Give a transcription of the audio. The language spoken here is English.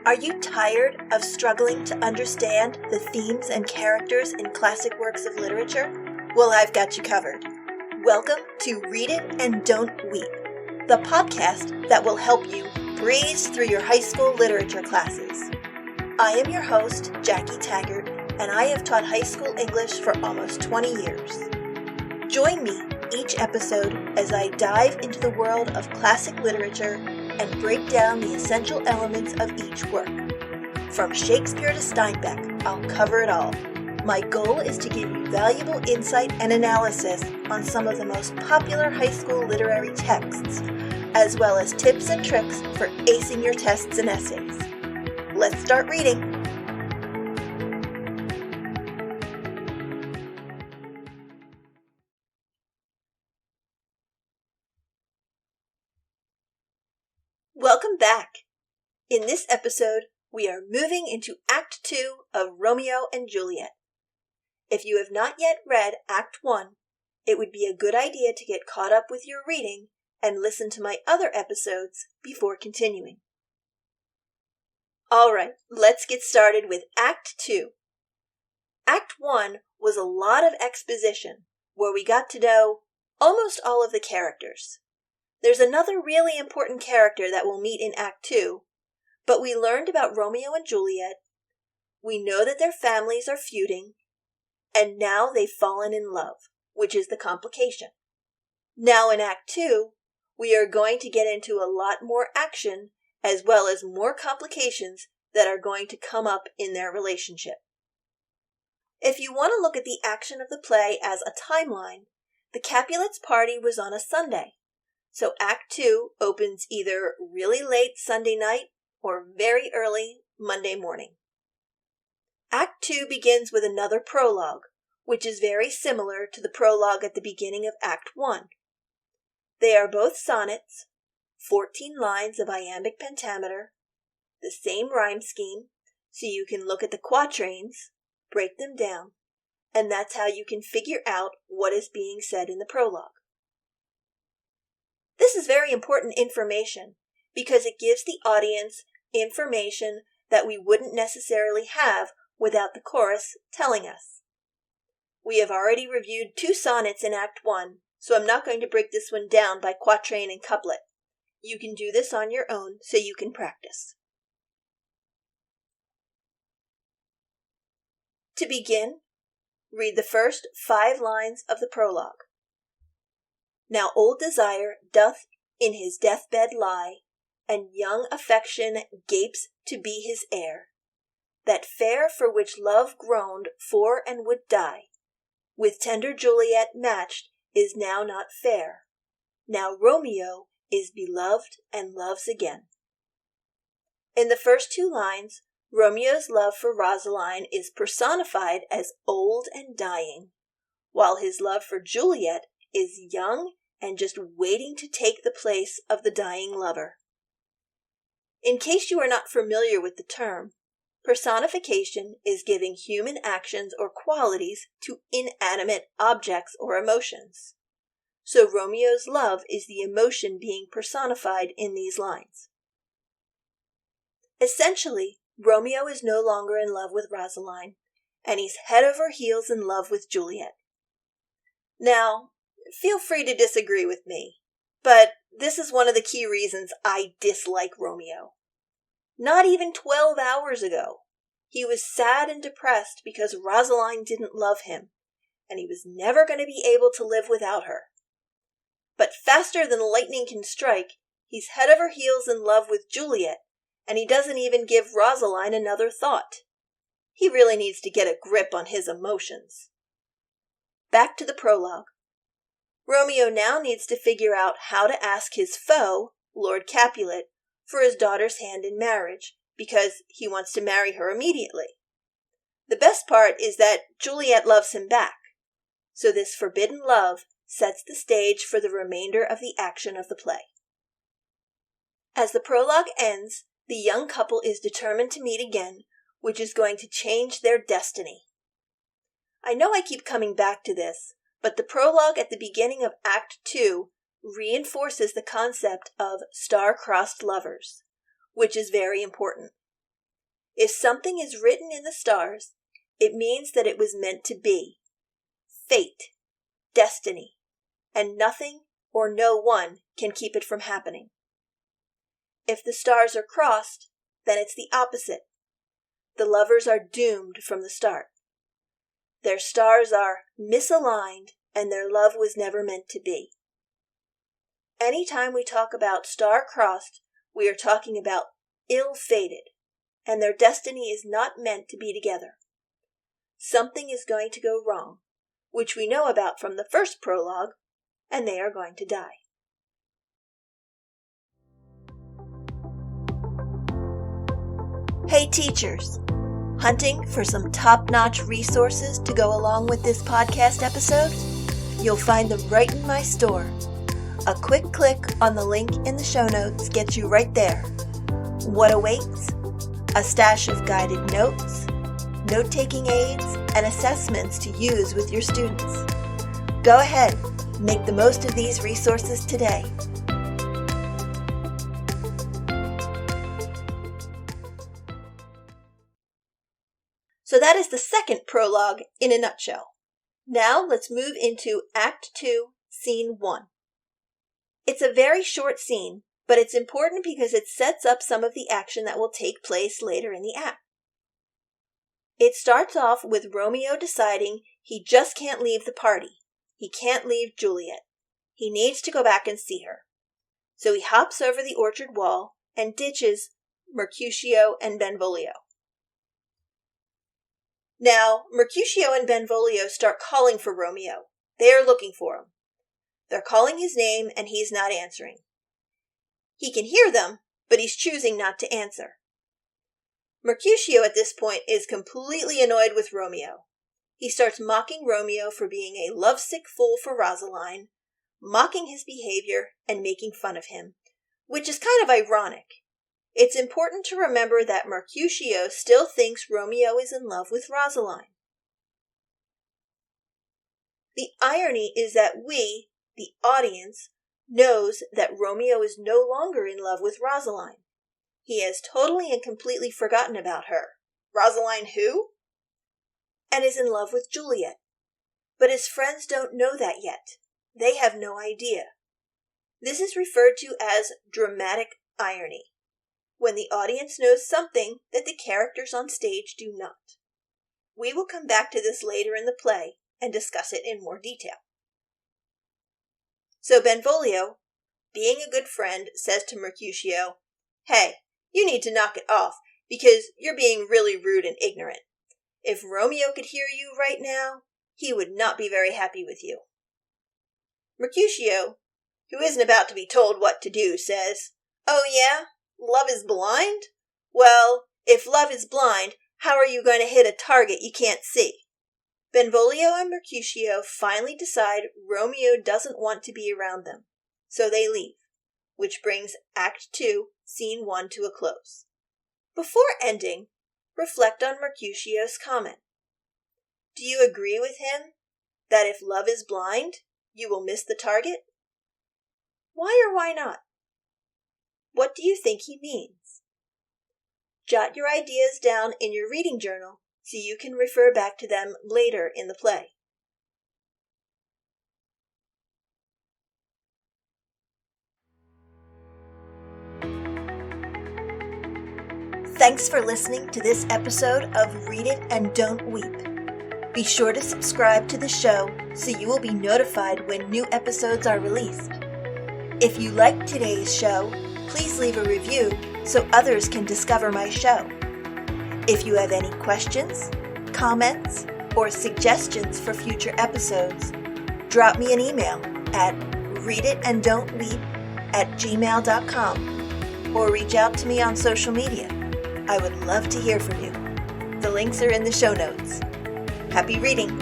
Are you tired of struggling to understand the themes and characters in classic works of literature? Well, I've got you covered. Welcome to Read It and Don't Weep, the podcast that will help you breeze through your high school literature classes. I am your host, Jackie Taggart, and I have taught high school English for almost 20 years. Join me each episode as I dive into the world of classic literature and break down the essential elements of each work. From Shakespeare to Steinbeck, I'll cover it all. My goal is to give you valuable insight and analysis on some of the most popular high school literary texts, as well as tips and tricks for acing your tests and essays. Let's start reading. Welcome back. In this episode, we are moving into Act 2 of Romeo and Juliet. If you have not yet read Act 1, it would be a good idea to get caught up with your reading and listen to my other episodes before continuing. Alright, let's get started with Act 2. Act 1 was a lot of exposition, where we got to know almost all of the characters. There's another really important character that we'll meet in Act 2, but we learned about Romeo and Juliet, we know that their families are feuding, and now they've fallen in love, which is the complication. Now in Act 2, we are going to get into a lot more action, as well as more complications that are going to come up in their relationship. If you want to look at the action of the play as a timeline, the Capulets' party was on a Sunday. So Act 2 opens either really late Sunday night or very early Monday morning. Act 2 begins with another prologue, which is very similar to the prologue at the beginning of Act 1. They are both sonnets, 14 lines of iambic pentameter, the same rhyme scheme, so you can look at the quatrains, break them down, and that's how you can figure out what is being said in the prologue. This is very important information because it gives the audience information that we wouldn't necessarily have without the chorus telling us. We have already reviewed 2 sonnets in Act 1, so I'm not going to break this one down by quatrain and couplet. You can do this on your own so you can practice. To begin, read the first 5 lines of the prologue. Now old desire doth in his deathbed lie, and young affection gapes to be his heir. That fair for which love groaned for and would die, with tender Juliet matched is now not fair. Now Romeo is beloved and loves again. In the first 2 lines, Romeo's love for Rosaline is personified as old and dying, while his love for Juliet is young and just waiting to take the place of the dying lover. In case you are not familiar with the term, personification is giving human actions or qualities to inanimate objects or emotions. So Romeo's love is the emotion being personified in these lines. Essentially, Romeo is no longer in love with Rosaline, and he's head over heels in love with Juliet. Now, feel free to disagree with me, but this is one of the key reasons I dislike Romeo. Not even 12 hours ago, he was sad and depressed because Rosaline didn't love him, and he was never going to be able to live without her. But faster than lightning can strike, he's head over heels in love with Juliet, and he doesn't even give Rosaline another thought. He really needs to get a grip on his emotions. Back to the prologue. Romeo now needs to figure out how to ask his foe, Lord Capulet, for his daughter's hand in marriage, because he wants to marry her immediately. The best part is that Juliet loves him back, so this forbidden love sets the stage for the remainder of the action of the play. As the prologue ends, the young couple is determined to meet again, which is going to change their destiny. I know I keep coming back to this, but the prologue at the beginning of Act 2 reinforces the concept of star-crossed lovers, which is very important. If something is written in the stars, it means that it was meant to be. Fate, destiny, and nothing or no one can keep it from happening. If the stars are crossed, then it's the opposite. The lovers are doomed from the start. Their stars are misaligned and their love was never meant to be. Anytime we talk about star-crossed, we are talking about ill-fated, and their destiny is not meant to be together. Something is going to go wrong, which we know about from the first prologue, and they are going to die. Hey teachers, hunting for some top-notch resources to go along with this podcast episode? You'll find them right in my store. A quick click on the link in the show notes gets you right there. What awaits? A stash of guided notes, note-taking aids, and assessments to use with your students. Go ahead, make the most of these resources today. So that is the second prologue in a nutshell. Now let's move into Act 2, Scene 1. It's a very short scene, but it's important because it sets up some of the action that will take place later in the act. It starts off with Romeo deciding he just can't leave the party. He can't leave Juliet. He needs to go back and see her. So he hops over the orchard wall and ditches Mercutio and Benvolio. Now, Mercutio and Benvolio start calling for Romeo. They are looking for him. They're calling his name and he's not answering. He can hear them, but he's choosing not to answer. Mercutio at this point is completely annoyed with Romeo. He starts mocking Romeo for being a lovesick fool for Rosaline, mocking his behavior and making fun of him, which is kind of ironic. It's important to remember that Mercutio still thinks Romeo is in love with Rosaline. The irony is that we, the audience, knows that Romeo is no longer in love with Rosaline. He has totally and completely forgotten about her. Rosaline who? And is in love with Juliet. But his friends don't know that yet. They have no idea. This is referred to as dramatic irony, when the audience knows something that the characters on stage do not. We will come back to this later in the play and discuss it in more detail. So Benvolio, being a good friend, says to Mercutio, "Hey, you need to knock it off because you're being really rude and ignorant. If Romeo could hear you right now, he would not be very happy with you." Mercutio, who isn't about to be told what to do, says, "Oh yeah? Love is blind? Well, if love is blind, how are you going to hit a target you can't see?" Benvolio and Mercutio finally decide Romeo doesn't want to be around them, so they leave, which brings Act 2, Scene 1 to a close. Before ending, reflect on Mercutio's comment. Do you agree with him that if love is blind, you will miss the target? Why or why not? What do you think he means? Jot your ideas down in your reading journal so you can refer back to them later in the play. Thanks for listening to this episode of Read It and Don't Weep. Be sure to subscribe to the show so you will be notified when new episodes are released. If you liked today's show, please leave a review so others can discover my show. If you have any questions, comments, or suggestions for future episodes, drop me an email at readitanddontweep@gmail.com or reach out to me on social media. I would love to hear from you. The links are in the show notes. Happy reading!